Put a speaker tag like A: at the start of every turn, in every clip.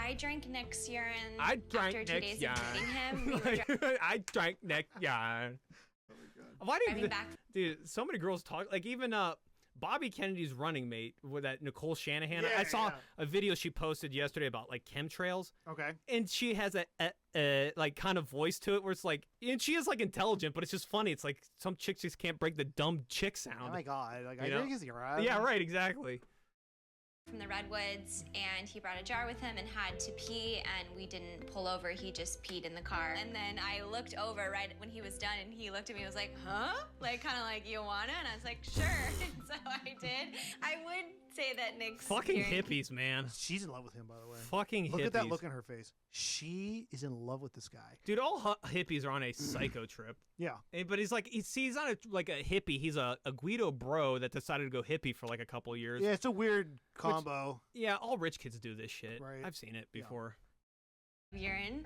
A: I drank Nick's urine
B: I drank
A: after 2
B: Nick's
A: days of dating him. We were
B: I drank Nick's yarn.
C: Oh my god.
A: driving
B: Why do
A: back.
B: dude? So many girls talk like even Bobby Kennedy's running mate with that Nicole Shanahan.
C: Yeah,
B: I saw
C: yeah.
B: a video she posted yesterday about like chemtrails,
C: Okay.
B: and she has a like kind of voice to it where it's like, and she is like intelligent, but it's just funny. It's like some chicks just can't break the dumb chick sound.
C: Oh my god. Like,
B: You
C: I
B: know?
C: think it's your eyes.
B: Yeah, right, exactly.
A: From the redwoods, and he brought a jar with him and had to pee, and we didn't pull over. He just peed in the car. And then I looked over right when he was done, and he looked at me and was like, huh? Like, kind of like, you wanna? And I was like, sure. And so I did. I would say that Nick's
B: Fucking
A: urine-
B: hippies, man.
C: She's in love with him, by the way.
B: Fucking
C: Look
B: hippies.
C: at that look in her face. She is in love with this guy.
B: Dude, all hippies are on a psycho trip.
C: Yeah.
B: But he's like, he's not like a hippie. He's a Guido bro that decided to go hippie for like a couple of years.
C: Yeah, it's a weird combo.
B: Yeah, all rich kids do this shit.
C: Right.
B: I've seen it
C: Yeah.
B: before.
A: urine.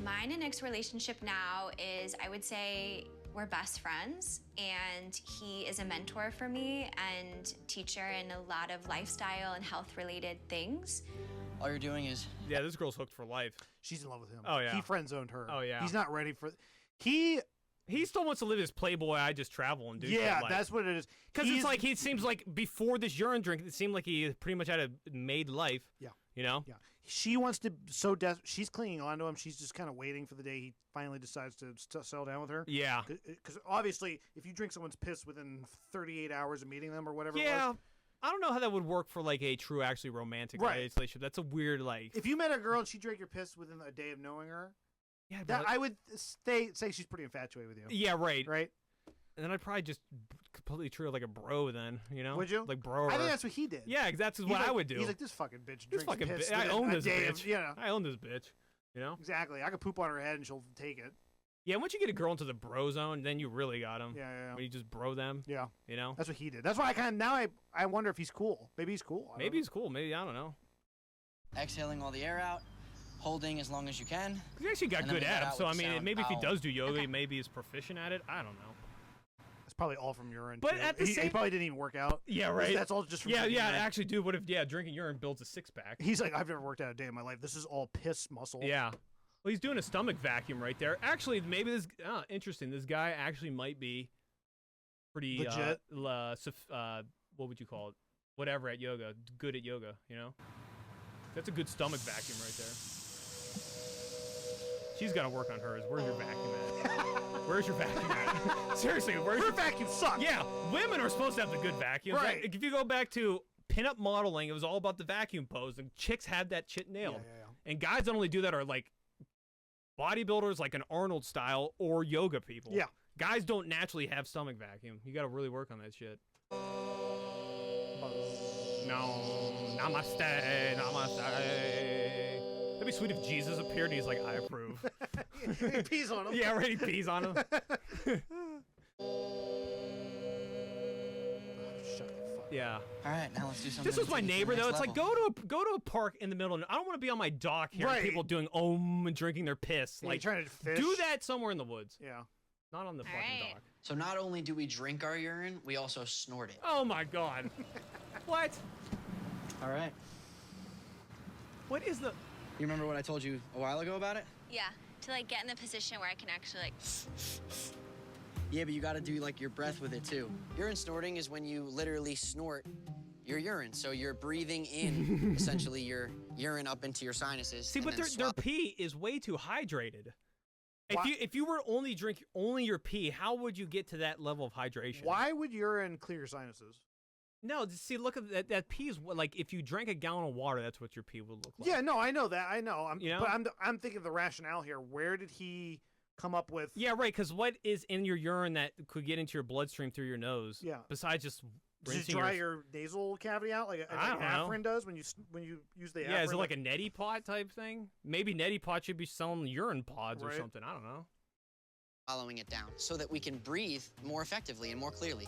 A: Mine and Nick's relationship now is, I would say, we're best friends, and he is a mentor for me and teacher in a lot of lifestyle and health related things.
D: All you're doing is
B: Yeah, this girl's hooked for life.
C: She's in love with him.
B: Oh, yeah.
C: He friend zoned her.
B: Oh, yeah.
C: He's not ready for. He.
B: He still wants to live his Playboy, I just travel and do
C: Yeah,
B: shit like.
C: that's what it is.
B: Because
C: He's-
B: it's like, he seems like before this urine drink, it seemed like he pretty much had a made life.
C: Yeah.
B: You know?
C: Yeah. She wants to she's clinging on to him. She's just kind of waiting for the day he finally decides to settle down with her.
B: Yeah.
C: Because obviously, if you drink someone's piss within 38 hours of meeting them or whatever it
B: Yeah.
C: was.
B: I don't know how that would work for like a true, actually romantic
C: Right.
B: relationship. That's a weird, like.
C: If you met a girl and she drank your piss within a day of knowing her,
B: Yeah,
C: that
B: but-
C: I would say she's pretty infatuated with you.
B: Yeah, right.
C: Right?
B: And then I'd probably just completely treat her like a bro then, you know?
C: Would you?
B: Like bro.
C: I think
B: her.
C: that's what he did.
B: Yeah, that's
C: He's
B: what I
C: like-
B: would do.
C: He's like, this fucking bitch
B: This
C: drinks
B: fucking
C: piss
B: I
C: within
B: own
C: a
B: this
C: day
B: bitch.
C: of, you know.
B: I own this bitch. You know?
C: Exactly. I could poop on her head and she'll take it.
B: Yeah, once you get a girl into the bro zone, then you really got him.
C: Yeah, yeah,
B: When you just bro them,
C: yeah.
B: you know?
C: That's what he did. That's why I kind of now I wonder if he's cool. Maybe he's cool. I don't
B: Maybe
C: know.
B: he's cool. Maybe, I don't know.
D: exhaling all the air out, holding as long as you can.
B: He actually got
D: And then
B: good
D: we got
B: at it.
D: out
B: So, I
D: with the
B: mean,
D: sound,
B: maybe if he
D: ow.
B: does do yoga, maybe he's proficient at it. I don't know.
C: It's probably all from urine.
B: But
C: too.
B: at the
C: he
B: same-
C: probably didn't even work out.
B: Yeah, right.
C: That's all just from
B: Yeah,
C: drinking
B: yeah,
C: urine.
B: actually, dude, what if, drinking urine builds a six-pack?
C: He's like, I've never worked out a day in my life. This is all piss muscle.
B: Yeah. Well, he's doing a stomach vacuum right there. Actually, maybe this. Interesting. This guy actually might be pretty
C: Legit.
B: what would you call it? Whatever at yoga. Good at yoga. You know. That's a good stomach vacuum right there. She's got to work on hers. Where's your vacuum at? Where's your vacuum at? Seriously, where's
C: Her
B: your
C: vacuum sucks.
B: Yeah, women are supposed to have the good vacuums.
C: Right.
B: Like, if you go back to pinup modeling, it was all about the vacuum pose, and chicks had that shit
C: Yeah,
B: nailed.
C: yeah.
B: And guys that only do that are like bodybuilders, like an Arnold style, or yoga people.
C: Yeah.
B: Guys don't naturally have stomach vacuum. You got to really work on that shit. No, namaste, namaste. That'd be sweet if Jesus appeared and he's like, I approve.
C: He pees on him.
B: Yeah, right. He pees on him.
C: Shut the fuck.
B: Yeah.
D: All right, now let's do something.
B: This was my
D: to the
B: neighbor though.
D: next
B: It's like
D: level.
B: go to a park in the middle. I don't want to be on my dock hearing
C: Right.
B: people doing om and drinking their piss.
C: Yeah,
B: Like
C: trying to fish.
B: do that somewhere in the woods,
C: Yeah.
B: not on the
A: All
B: fucking
A: right.
B: dock.
D: So not only do we drink our urine, we also snort it.
B: Oh my god. What?
D: All right.
B: What is the?
D: You remember what I told you a while ago about it?
A: Yeah, to like get in the position where I can actually like.
D: Yeah, but you got to do like your breath with it too. Urine snorting is when you literally snort your urine. So you're breathing in essentially your urine up into your sinuses.
B: See,
D: and
B: but
D: then
B: their
D: swap-
B: pee is way too hydrated.
C: Why-
B: If you were only drink only your pee, how would you get to that level of hydration?
C: Why would urine clear your sinuses?
B: No, see, look at that. That pee is like if you drank a gallon of water, that's what your pee would look like.
C: Yeah, no, I know that. I know.
B: You know?
C: But I'm thinking of the rationale here. Where did he come up with?
B: Yeah, right. Because what is in your urine that could get into your bloodstream through your nose?
C: Yeah.
B: Besides just
C: Does it
B: rinsing
C: dry your nasal cavity out like
B: I don't know.
C: Afrin does when you use the
B: Yeah, is it
C: Afrin,
B: like a neti pot type thing? Maybe neti pot should be selling urine pods or
C: Right.
B: something. I don't know.
D: following it down so that we can breathe more effectively and more clearly.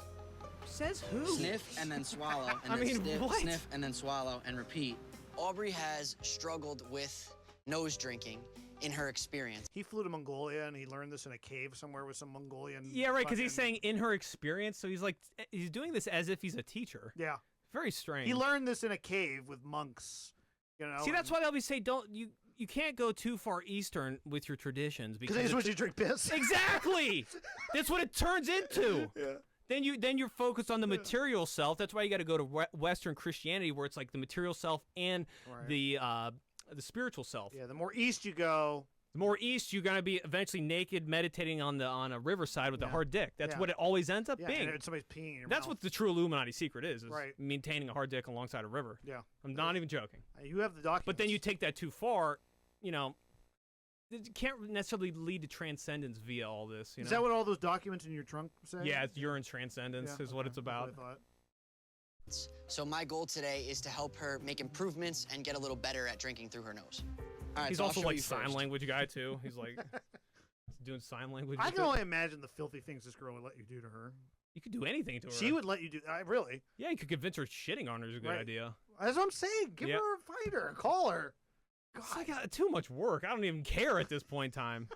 B: Says who?
D: Sniff and then swallow, and
B: I
D: then
B: mean, what?
D: sniff and then swallow and repeat. Aubrey has struggled with nose drinking in her experience.
C: He flew to Mongolia and he learned this in a cave somewhere with some Mongolian.
B: Yeah, right. Because he's
C: fucking-
B: saying in her experience, so he's like he's doing this as if he's a teacher.
C: Yeah.
B: Very strange.
C: He learned this in a cave with monks You know.
B: See, that's why they always say you can't go too far eastern with your traditions
C: because they just want you to drink piss.
B: Exactly. That's what it turns into.
C: Yeah.
B: Then you're focused on the material self. That's why you got to go to Western Christianity, where it's like the material self and the spiritual self.
C: Yeah. The more east you go,
B: the more east you're gonna be eventually naked, meditating on a riverside with a hard dick. That's what it always ends up being.
C: And somebody's peeing in your
B: That's
C: mouth.
B: what the true Illuminati secret is
C: Right.
B: maintaining a hard dick alongside a river.
C: Yeah.
B: I'm not even joking.
C: You have the documents.
B: But then you take that too far, you know. It can't necessarily lead to transcendence via all this. You know?
C: Is that what all those documents in your trunk say?
B: Yeah, it's urine transcendence is what it's about.
C: That's what I thought.
D: So my goal today is to help her make improvements and get a little better at drinking through her nose. All right,
B: He's
D: so I'll
B: also
D: show
B: like
D: you
B: sign
D: first.
B: language guy too. He's like doing sign language.
C: I
B: with
C: can
B: it.
C: only imagine the filthy things this girl would let you do to her.
B: You could do anything to her.
C: She would let you do. Really?
B: Yeah, you could convince her shitting on her is a good idea.
C: That's what I'm saying. Give her a fighter. Call her.
B: God, I got too much work. I don't even care at this point in time.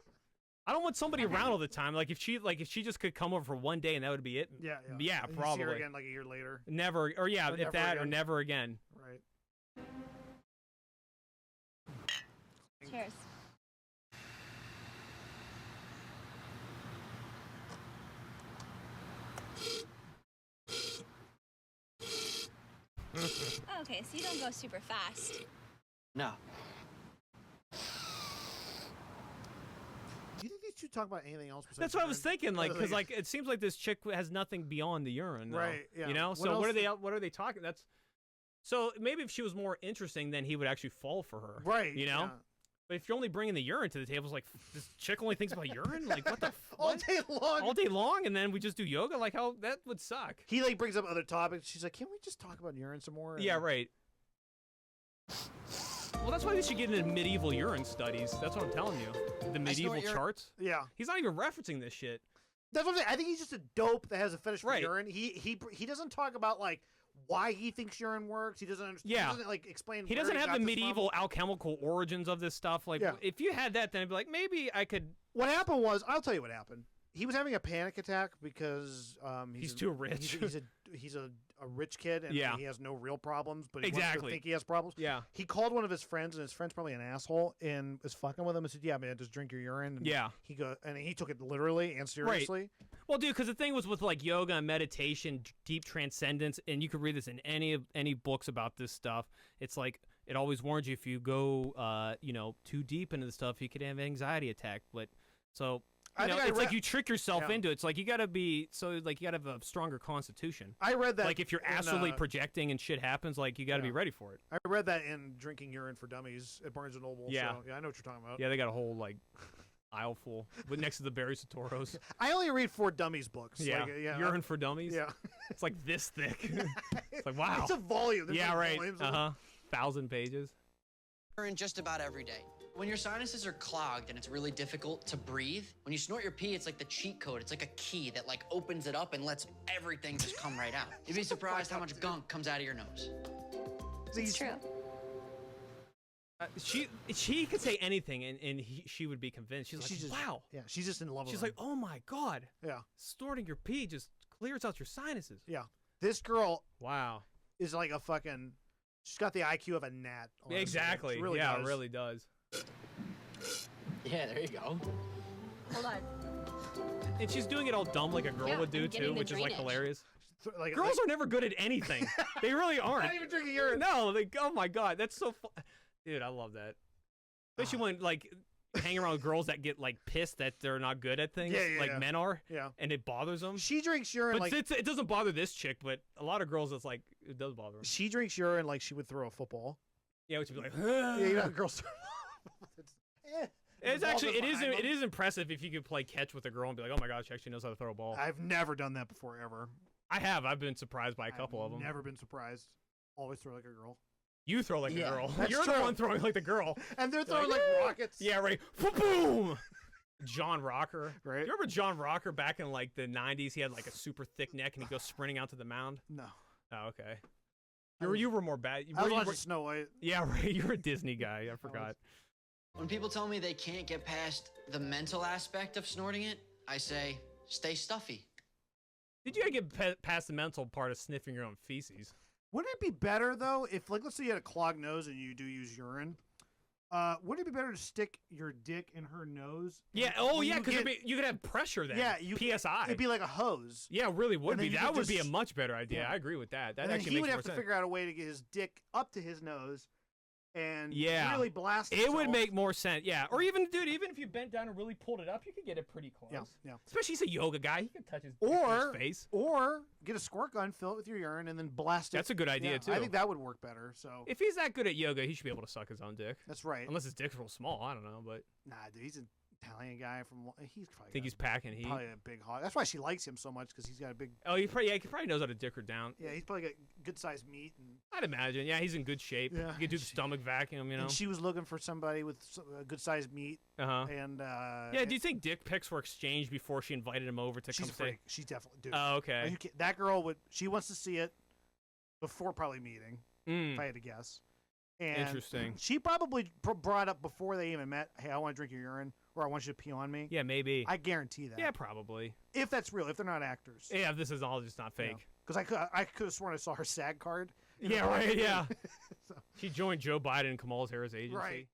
B: I don't want somebody around all the time. Like if she just could come over for one day and that would be it.
C: Yeah.
B: Yeah,
C: And you
B: probably.
C: see her again like a year later.
B: Never, or yeah,
C: Or
B: if
C: never
B: that, or
C: again.
B: never again.
C: Right.
A: Cheers. Oh, okay, so you don't go super fast.
D: No.
C: Do you think these two talk about anything else?
B: That's what I was thinking. Like, because
C: like,
B: like it seems like this chick has nothing beyond the urine. Though,
C: Right, yeah.
B: You know.
C: What
B: So
C: else
B: what are they? What are they talking? That's. So maybe if she was more interesting, then he would actually fall for her.
C: Right.
B: You know.
C: yeah.
B: But if you're only bringing the urine to the table, it's like this chick only thinks about urine. Like what the
C: All
B: what?
C: day long.
B: All day long, and then we just do yoga. Like how that would suck.
C: He like brings up other topics. She's like, "Can't we just talk about urine some more?"
B: Yeah, right. Well, that's why we should get into medieval urine studies. That's what I'm telling you. The medieval
D: urine.
B: charts.
C: Yeah.
B: He's not even referencing this shit.
C: That's what I'm saying. I think he's just a dope that has a fetish for
B: Right.
C: urine. He doesn't talk about like why he thinks urine works. He doesn't understand.
B: Yeah.
C: He doesn't like explain.
B: He
C: where
B: doesn't have
C: got
B: the
C: this
B: medieval
C: from.
B: alchemical origins of this stuff. Like,
C: Yeah.
B: if you had that, then I'd be like, maybe I could.
C: What happened was, I'll tell you what happened. He was having a panic attack because
B: He's too rich.
C: He's a rich kid and
B: Yeah.
C: he has no real problems, but he wants
B: Exactly.
C: to think he has problems.
B: Yeah.
C: He called one of his friends, and his friend's probably an asshole, and was fucking with him and said, "Yeah, man, just drink your urine." And
B: Yeah.
C: he took it literally and seriously.
B: Well, dude, because the thing was with like yoga and meditation, deep transcendence, and you could read this in any books about this stuff. It's like it always warns you if you go, too deep into the stuff, you could have anxiety attack. But so. It's like you trick yourself into it. It's like you gotta you gotta have a stronger constitution.
C: I read that.
B: Like if you're astrally projecting and shit happens, like you gotta be ready for it.
C: I read that in Drinking Urine for Dummies at Barnes & Noble.
B: Yeah.
C: So, yeah, I know what you're talking about.
B: Yeah, they got a whole like aisle full with next to the Barry Satoros.
C: I only read For Dummies books.
B: Yeah,
C: Like, yeah.
B: urine for dummies.
C: Yeah.
B: It's like this thick. It's like wow.
C: It's a volume. There's
B: Yeah,
C: like
B: right.
C: volumes of it.
B: 1,000 pages.
D: Urine just about every day. When your sinuses are clogged and it's really difficult to breathe, when you snort your pee, it's like the cheat code. It's like a key that like opens it up and lets everything just come right out. You'd be surprised how much gunk comes out of your nose.
A: It's true.
B: She could say anything and she would be convinced. She's like, wow.
C: Yeah, she's just in love with
B: She's
C: him.
B: like, oh my god.
C: Yeah.
B: Snorting your pee just clears out your sinuses.
C: Yeah. This girl
B: Wow.
C: is like a fucking. She's got the IQ of a gnat. honestly.
B: Exactly.
C: She really
B: yeah,
C: does.
B: it really does.
D: Yeah, there you go.
A: Hold on.
B: And she's doing it all dumb like a girl
A: Yeah,
B: would do
A: and getting
B: too,
A: the
B: which is like
A: drainage.
B: hilarious.
C: Like,
B: Girls are never good at anything. They really aren't.
C: not even drinking urine.
B: No, oh my god, that's so fun. Dude, I love that. Especially when like hang around with girls that get like pissed that they're not good at things, like men are.
C: Yeah.
B: And it bothers them.
C: She drinks urine
B: But
C: like
B: it doesn't bother this chick, but a lot of girls, it's like it does bother them.
C: she drinks urine like she would throw a football.
B: Yeah, which would be like,
C: Yeah, you know, girls.
B: It's
C: The ball's
B: actually
C: just behind
B: it
C: them.
B: is impressive if you could play catch with a girl and be like, oh my god, she actually knows how to throw a ball.
C: I've never done that before ever.
B: I've been surprised by a couple of them.
C: Never been surprised. Always throw like a girl.
B: You throw like a
D: Yeah,
B: girl.
C: that's
B: You're the
C: true.
B: one throwing like the girl.
C: And they're throwing like rockets.
B: Yeah, right. Boom. John Rocker.
C: Right.
B: You remember John Rocker back in like the 90s? He had like a super thick neck and he'd go sprinting out to the mound.
C: No.
B: Oh, okay.
C: I was-
B: You were more bad.
C: I was
B: you
C: watching
B: were-
C: Snow White.
B: Yeah, right. You're a Disney guy. I forgot.
D: When people tell me they can't get past the mental aspect of snorting it, I say, stay stuffy.
B: Did you get past the mental part of sniffing your own feces?
C: Wouldn't it be better though if, like, let's say you had a clogged nose and you do use urine? Wouldn't it be better to stick your dick in her nose?
B: Yeah. Oh, yeah. Because you could have pressure then.
C: Yeah,
B: PSI.
C: It'd be like a hose.
B: Yeah, it really would
C: And
B: be.
C: then you
B: That
C: could
B: would be a
C: just-
B: much better idea.
C: Yeah.
B: I agree with that. That
C: And then
B: actually
C: he
B: makes
C: would
B: more
C: have to
B: sense.
C: figure out a way to get his dick up to his nose and
B: Yeah.
C: really blast
B: It would
C: itself.
B: make more sense. Yeah. Or even, dude, even if you bent down and really pulled it up, you could get it pretty close.
C: Yeah, yeah.
B: Especially he's a yoga guy. He can touch his, dick with
C: Or
B: his face.
C: Or get a squirt gun, fill it with your urine, and then blast it.
B: That's a good idea,
C: Yeah,
B: too.
C: I think that would work better. So
B: If he's that good at yoga, he should be able to suck his own dick.
C: that's right.
B: Unless his dick's real small. I don't know, but
C: Nah, dude, he's an Italian guy from. He's probably
B: I think
C: got
B: he's packing heat.
C: probably a big hog. That's why she likes him so much because he's got a big.
B: Oh, he probably knows how to dick her down.
C: Yeah, he's probably got good sized meat, and
B: I'd imagine. Yeah, he's in good shape.
C: Yeah.
B: He could do the stomach vacuum, you know?
C: and she was looking for somebody with good sized meat,
B: Uh-huh.
C: and
B: Yeah, do you think dick pics were exchanged before she invited him over to
C: she's
B: come
C: a
B: stay?
C: freak. She's definitely dude.
B: Oh,
C: Are
B: okay.
C: you kidding? That girl would. She wants to see it before probably meeting.
B: Mm.
C: If I had to guess. And
B: Interesting.
C: She probably brought up before they even met. Hey, I want to drink your urine, or I want you to pee on me.
B: Yeah, maybe.
C: I guarantee that.
B: Yeah, probably.
C: If that's real, if they're not actors.
B: Yeah, this is all just not fake.
C: Because I could have sworn I saw her SAG card. in
B: Yeah,
C: the
B: right,
C: back.
B: yeah.
C: So-
B: She joined Joe Biden and Kamala Harris' agency.
C: Right.